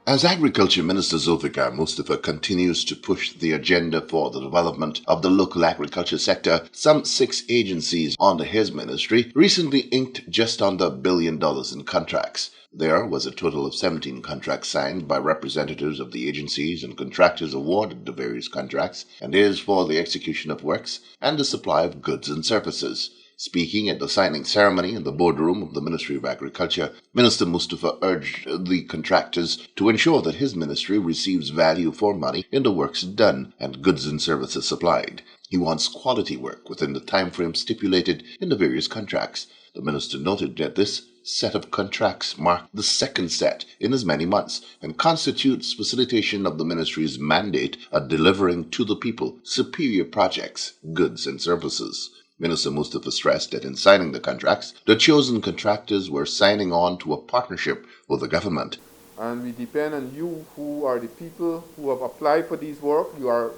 As Agriculture Minister Zulfikar Mustafa continues to push the agenda for the development of the local agriculture sector, some 6 agencies under his ministry recently inked just under $1 billion in contracts. There was a total of 17 contracts signed by representatives of the agencies and contractors awarded the various contracts, and is for the execution of works and the supply of goods and services. Speaking at the signing ceremony in the boardroom of the Ministry of Agriculture, Minister Mustafa urged the contractors to ensure that his ministry receives value for money in the works done and goods and services supplied. He wants quality work within the time frame stipulated in the various contracts. The minister noted that this set of contracts marked the second set in as many months and constitutes facilitation of the ministry's mandate of delivering to the people superior projects, goods and services. Minister Mustafa stressed that in signing the contracts, the chosen contractors were signing on to a partnership with the government. And we depend on you, who are the people who have applied for these work. You are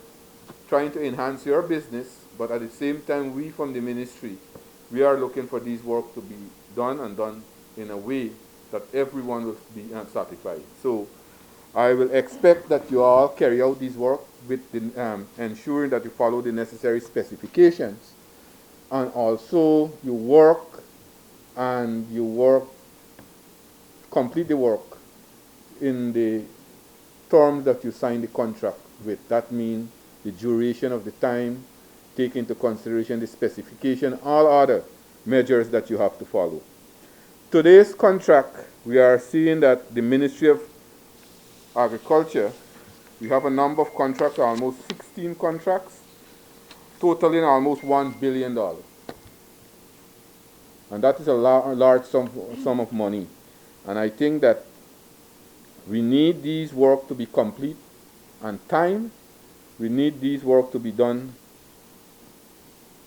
trying to enhance your business, but at the same time, we from the ministry, we are looking for these work to be done and done in a way that everyone will be satisfied. So I will expect that you all carry out these work with the, ensuring that you follow the necessary specifications. And also you work complete the work in the terms that you sign the contract with. That means the duration of the time, take into consideration the specification, all other measures that you have to follow. Today's contract, we are seeing that the Ministry of Agriculture, we have a number of contracts, almost 16 contracts, totaling almost $1 billion. And that is a large sum of money. And I think that we need these work to be complete on time. We need these work to be done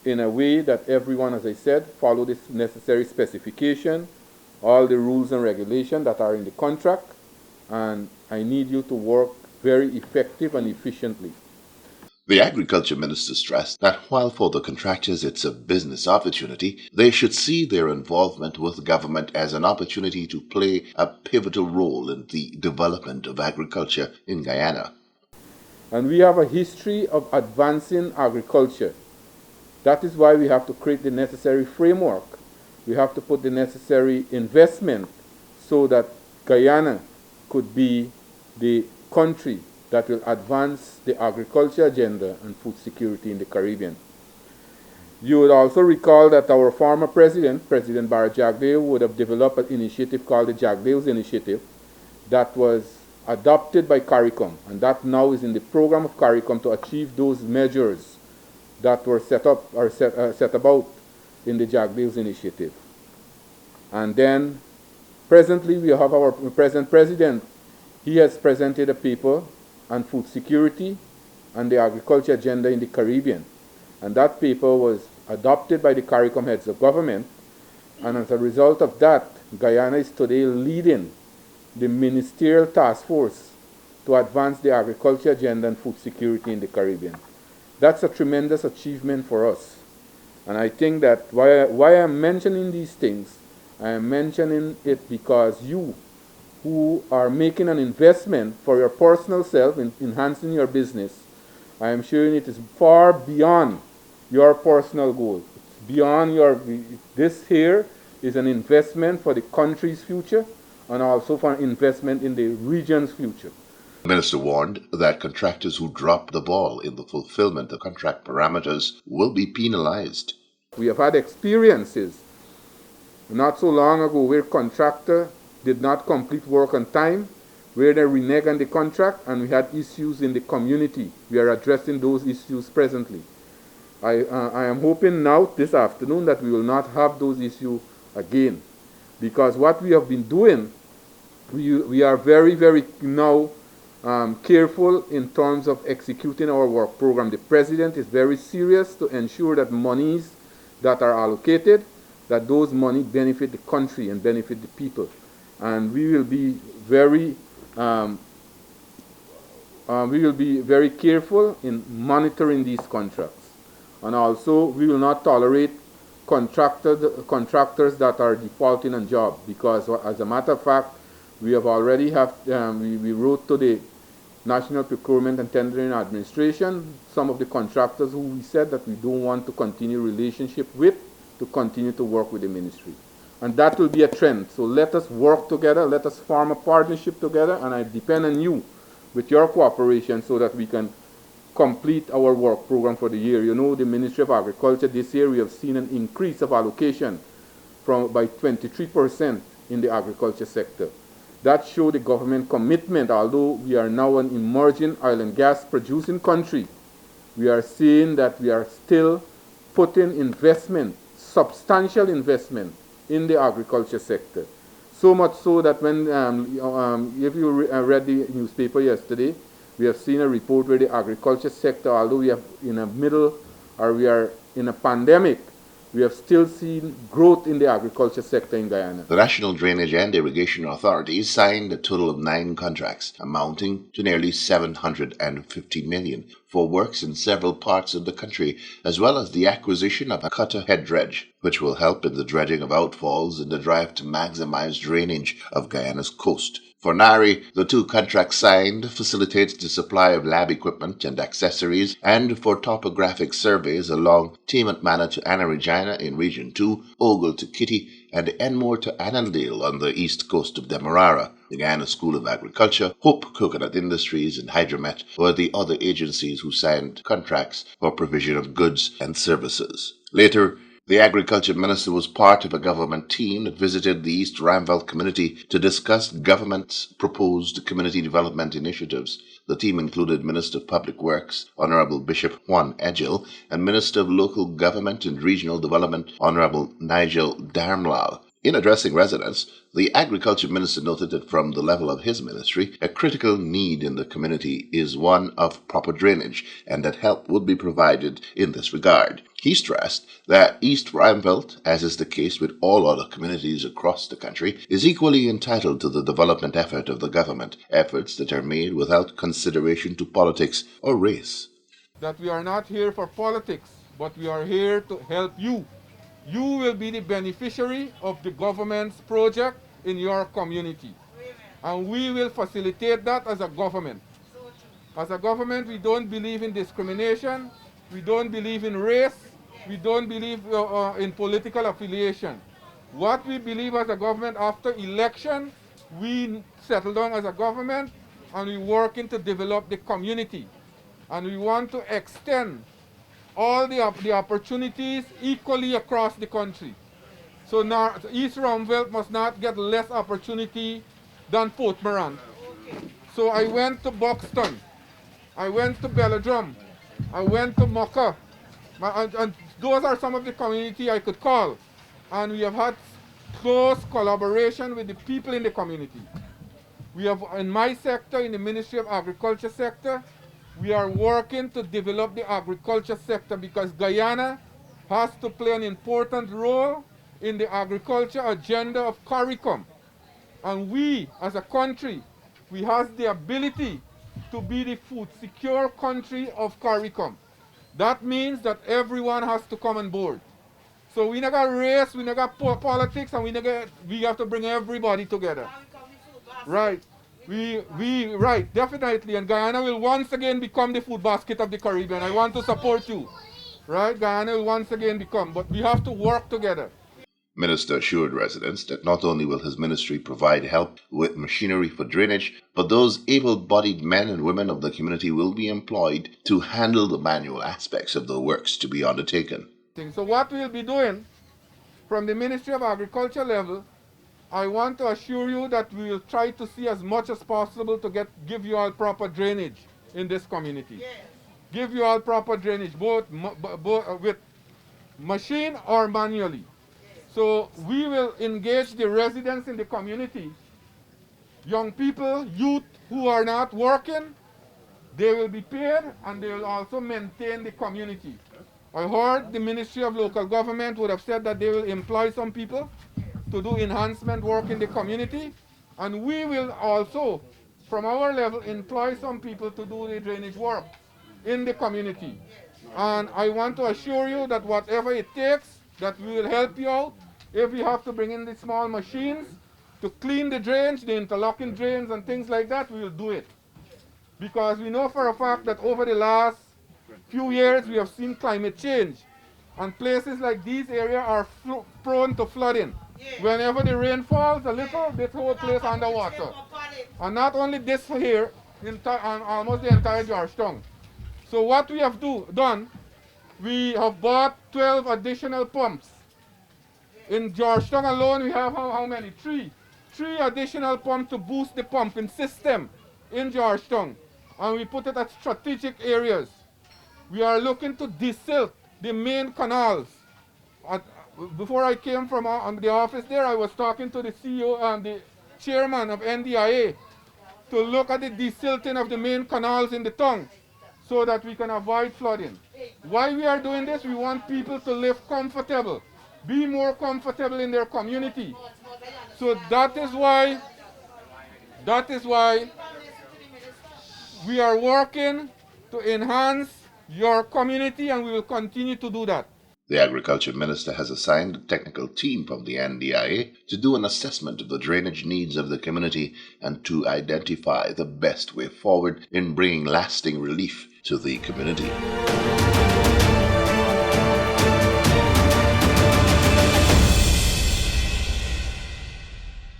in a way that everyone, as I said, follow this necessary specification, all the rules and regulations that are in the contract, and I need you to work very effective and efficiently. The Agriculture Minister stressed that while for the contractors it's a business opportunity, they should see their involvement with government as an opportunity to play a pivotal role in the development of agriculture in Guyana. And we have a history of advancing agriculture. That is why we have to create the necessary framework. We have to put the necessary investment so that Guyana could be the country that will advance the agriculture agenda and food security in the Caribbean. You would also recall that our former president, President Barra Jagdeo, would have developed an initiative called the Jagdeo's Initiative that was adopted by CARICOM, and that now is in the program of CARICOM to achieve those measures that were set about in the Jagdeo's Initiative. And then presently we have our present president. He has presented a paper on food security and the agriculture agenda in the Caribbean. And that paper was adopted by the CARICOM heads of government. And as a result of that, Guyana is today leading the ministerial task force to advance the agriculture agenda and food security in the Caribbean. That's a tremendous achievement for us. And I think that why I'm mentioning these things, I am mentioning it because you who are making an investment for your personal self in enhancing your business, I am sure it is far beyond your personal goal. It's beyond this here is an investment for the country's future and also for an investment in the region's future. The minister warned that contractors who drop the ball in the fulfillment of contract parameters will be penalized. We have had experiences not so long ago where contractor did not complete work on time, where they reneged on the contract, and we had issues in the community. We are addressing those issues presently. I am hoping now, this afternoon, that we will not have those issues again. Because what we have been doing, we are very, very now careful in terms of executing our work program. The president is very serious to ensure that monies that are allocated, that those money benefit the country and benefit the people. And we will be very careful in monitoring these contracts. And also, we will not tolerate contractors that are defaulting on job, because as a matter of fact, We have already we wrote to the National Procurement and Tendering Administration, some of the contractors who we said that we don't want to continue relationship with, to continue to work with the ministry. And that will be a trend. So let us work together, let us form a partnership together, and I depend on you with your cooperation so that we can complete our work program for the year. You know, the Ministry of Agriculture this year, we have seen an increase of allocation by 23% in the agriculture sector. That shows the government commitment. Although we are now an emerging oil and gas producing country, we are seeing that we are still putting investment, substantial investment, in the agriculture sector. So much so that when, if you read the newspaper yesterday, we have seen a report where the agriculture sector, although we are in a middle, or we are in a pandemic, we have still seen growth in the agriculture sector in Guyana. The National Drainage and Irrigation Authorities signed a total of 9 contracts amounting to nearly 750 million for works in several parts of the country, as well as the acquisition of a cutter head dredge, which will help in the dredging of outfalls in the drive to maximize drainage of Guyana's coast. For NARI, the 2 contracts signed facilitates the supply of lab equipment and accessories, and for topographic surveys along Tiamat to Anna Regina in Region 2, Ogle to Kitty, and Enmore to Annandale on the east coast of Demerara. The Guyana School of Agriculture, Hope Coconut Industries, and Hydromet were the other agencies who signed contracts for provision of goods and services. Later, the Agriculture Minister was part of a government team that visited the East Ramville community to discuss government's proposed community development initiatives. The team included Minister of Public Works, Honorable Bishop Juan Edgil, and Minister of Local Government and Regional Development, Honorable Nigel Darmlal. In addressing residents, the Agriculture Minister noted that from the level of his ministry, a critical need in the community is one of proper drainage, and that help would be provided in this regard. He stressed that East Ramville, as is the case with all other communities across the country, is equally entitled to the development effort of the government, efforts that are made without consideration to politics or race. That we are not here for politics, but we are here to help you. You will be the beneficiary of the government's project in your community. And we will facilitate that as a government. As a government, we don't believe in discrimination. We don't believe in race. We don't believe in political affiliation. What we believe as a government, after election, we settle down as a government and we working to develop the community. And we want to extend all the opportunities equally across the country. So now East Ramville must not get less opportunity than Fort Morant. So I went to Buxton, I went to Belladrum, I went to Mocha, and those are some of the community I could call. And we have had close collaboration with the people in the community. We have, in my sector, in the Ministry of Agriculture sector, we are working to develop the agriculture sector because Guyana has to play an important role in the agriculture agenda of CARICOM. And we, as a country, we have the ability to be the food secure country of CARICOM. That means that everyone has to come on board. So we not got race, we not got politics, and we have to bring everybody together. Right. Right, definitely. And Guyana will once again become the food basket of the Caribbean. I want to support you. Right? Guyana will once again become, but we have to work together. Minister assured residents that not only will his ministry provide help with machinery for drainage, but those able-bodied men and women of the community will be employed to handle the manual aspects of the works to be undertaken. So what we'll be doing from the Ministry of Agriculture level, I want to assure you that we will try to see as much as possible to give you all proper drainage in this community. Yes. Give you all proper drainage, both with machine or manually. Yes. So we will engage the residents in the community, young people, youth who are not working, they will be paid and they will also maintain the community. I heard the Ministry of Local Government would have said that they will employ some people to do enhancement work in the community, and we will also, from our level, employ some people to do the drainage work in the community. And I want to assure you that whatever it takes, that we will help you out. If we have to bring in the small machines, to clean the drains, the interlocking drains and things like that, we will do it. Because we know for a fact that over the last few years we have seen climate change. And places like these areas are prone to flooding. Yeah. Whenever the rain falls a little, this whole place underwater. And not only this here, almost the entire Georgetown. So what we have done, we have bought 12 additional pumps. In Georgetown alone, we have how many? Three additional pumps to boost the pumping system in Georgetown. And we put it at strategic areas. We are looking to desilt the main canals. Before I came from the office there, I was talking to the CEO and the chairman of NDIA to look at the desilting of the main canals in the town so that we can avoid flooding. Why we are doing this? We want people to live comfortable, be more comfortable in their community. So that is why we are working to enhance your community, and we will continue to do that. The Agriculture Minister has assigned a technical team from the NDIA to do an assessment of the drainage needs of the community and to identify the best way forward in bringing lasting relief to the community.